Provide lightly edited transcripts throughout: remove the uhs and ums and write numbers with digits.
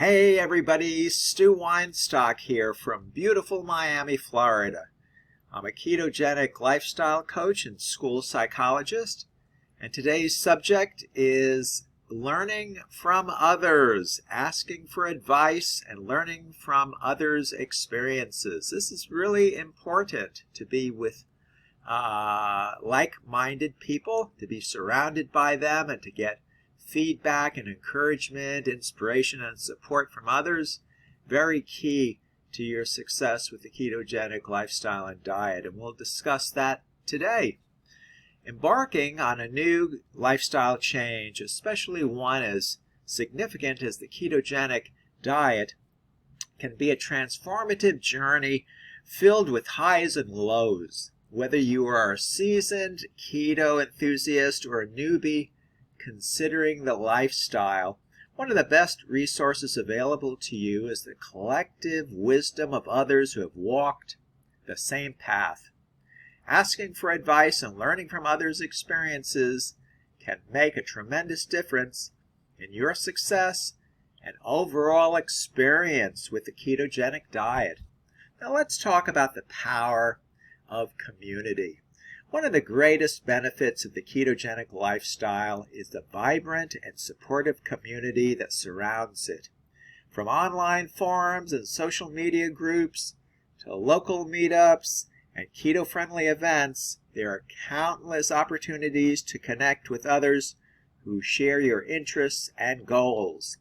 Hey everybody, Stu Weinstock here from beautiful Miami, Florida. I'm a ketogenic lifestyle coach and school psychologist, and today's subject is learning from others, asking for advice and learning from others' experiences. This is really important to be with like-minded people, to be surrounded by them, and to get feedback and encouragement, inspiration, and support from others. Very key to your success with the ketogenic lifestyle and diet, and we'll discuss that today. Embarking on a new lifestyle change, especially one as significant as the ketogenic diet, can be a transformative journey filled with highs and lows. Whether you are a seasoned keto enthusiast or a newbie considering the lifestyle, one of the best resources available to you is the collective wisdom of others who have walked the same path. Asking for advice and learning from others' experiences can make a tremendous difference in your success and overall experience with the ketogenic diet. Now let's talk about the power of community. One of the greatest benefits of the ketogenic lifestyle is the vibrant and supportive community that surrounds it. From online forums and social media groups to local meetups and keto-friendly events, there are countless opportunities to connect with others who share your interests and goals.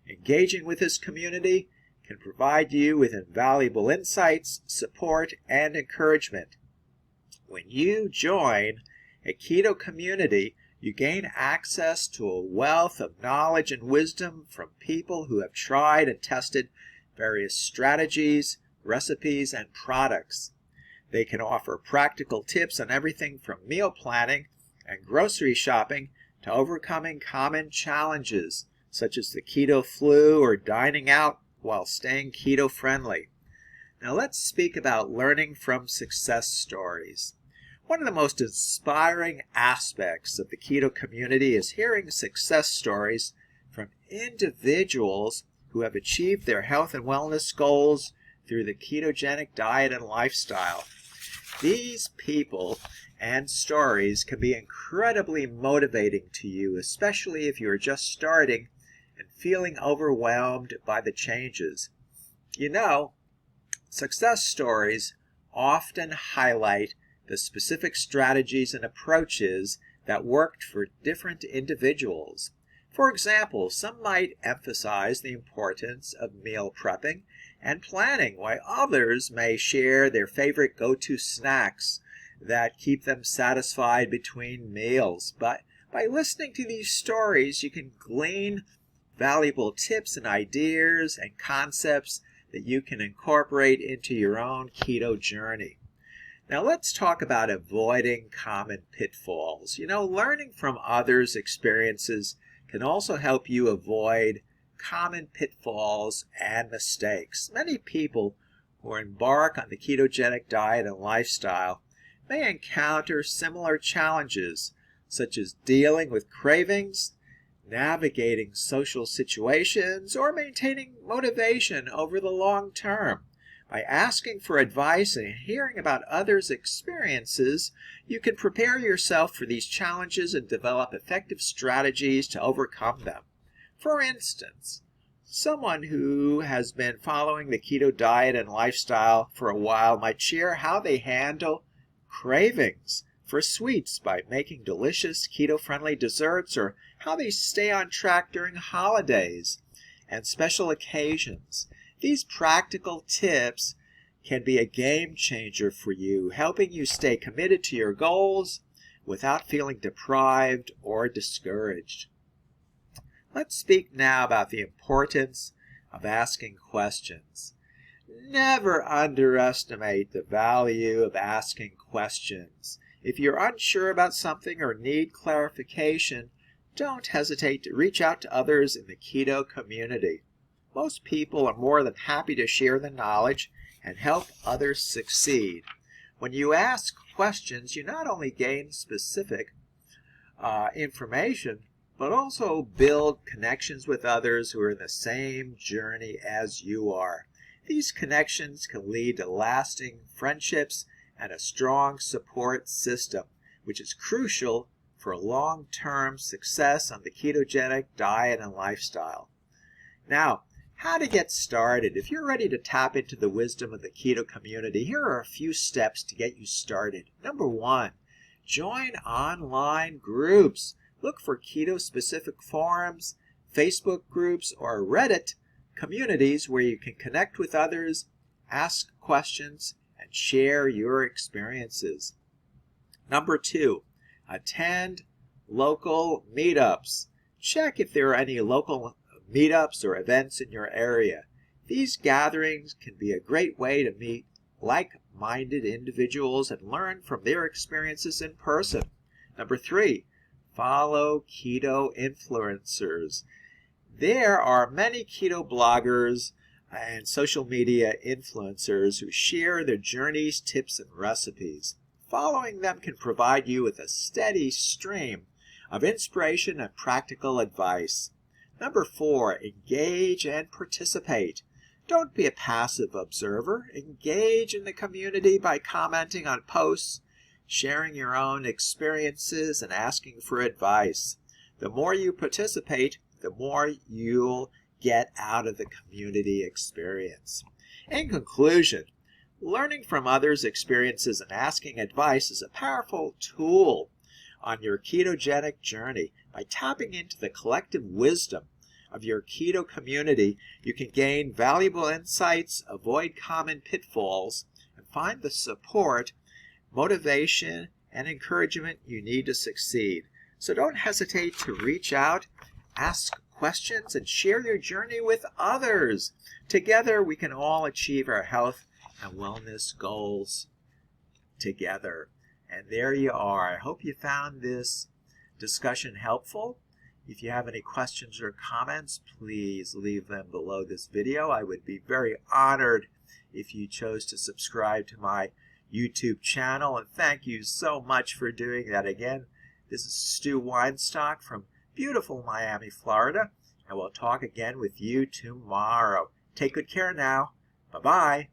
Engaging with this community can provide you with invaluable insights, support, and encouragement. When you join a keto community, you gain access to a wealth of knowledge and wisdom from people who have tried and tested various strategies, recipes, and products. They can offer practical tips on everything from meal planning and grocery shopping to overcoming common challenges, such as the keto flu or dining out while staying keto friendly. Now let's speak about learning from success stories. One of the most inspiring aspects of the keto community is hearing success stories from individuals who have achieved their health and wellness goals through the ketogenic diet and lifestyle. These people and stories can be incredibly motivating to you, especially if you are just starting and feeling overwhelmed by the changes. You know, success stories often highlight the specific strategies and approaches that worked for different individuals. For example, some might emphasize the importance of meal prepping and planning, while others may share their favorite go-to snacks that keep them satisfied between meals. But by listening to these stories, you can glean valuable tips and ideas and concepts that you can incorporate into your own keto journey. Now let's talk about avoiding common pitfalls. You know, learning from others' experiences can also help you avoid common pitfalls and mistakes. Many people who embark on the ketogenic diet and lifestyle may encounter similar challenges, such as dealing with cravings, navigating social situations, or maintaining motivation over the long term. By asking for advice and hearing about others' experiences, you can prepare yourself for these challenges and develop effective strategies to overcome them. For instance, someone who has been following the keto diet and lifestyle for a while might share how they handle cravings for sweets by making delicious keto-friendly desserts, or how they stay on track during holidays and special occasions. These practical tips can be a game changer for you, helping you stay committed to your goals without feeling deprived or discouraged. Let's speak now about the importance of asking questions. Never underestimate the value of asking questions. If you're unsure about something or need clarification, don't hesitate to reach out to others in the keto community. Most people are more than happy to share the knowledge and help others succeed. When you ask questions, you not only gain specific information, but also build connections with others who are in the same journey as you are. These connections can lead to lasting friendships and a strong support system, which is crucial for long-term success on the ketogenic diet and lifestyle. Now, how to get started. If you're ready to tap into the wisdom of the keto community, here are a few steps to get you started. Number 1, join online groups. Look for keto-specific forums, Facebook groups, or Reddit communities where you can connect with others, ask questions, and share your experiences. Number 2, attend local meetups. Check if there are any local meetups or events in your area. These gatherings can be a great way to meet like-minded individuals and learn from their experiences in person. Number 3, follow keto influencers. There are many keto bloggers and social media influencers who share their journeys, tips, and recipes. Following them can provide you with a steady stream of inspiration and practical advice. Number 4, engage and participate. Don't be a passive observer. Engage in the community by commenting on posts, sharing your own experiences, and asking for advice. The more you participate, the more you'll get out of the community experience. In conclusion, learning from others' experiences and asking advice is a powerful tool on your ketogenic journey. By tapping into the collective wisdom of your keto community, you can gain valuable insights, avoid common pitfalls, and find the support, motivation, and encouragement you need to succeed. So don't hesitate to reach out, ask questions, and share your journey with others. Together, we can all achieve our health and wellness goals together. And there you are. I hope you found this discussion helpful. If you have any questions or comments, please leave them below this video. I would be very honored if you chose to subscribe to my YouTube channel, and thank you so much for doing that. Again, this is Stu Weinstock from beautiful Miami, Florida, and we'll talk again with you tomorrow. Take good care now. Bye-bye.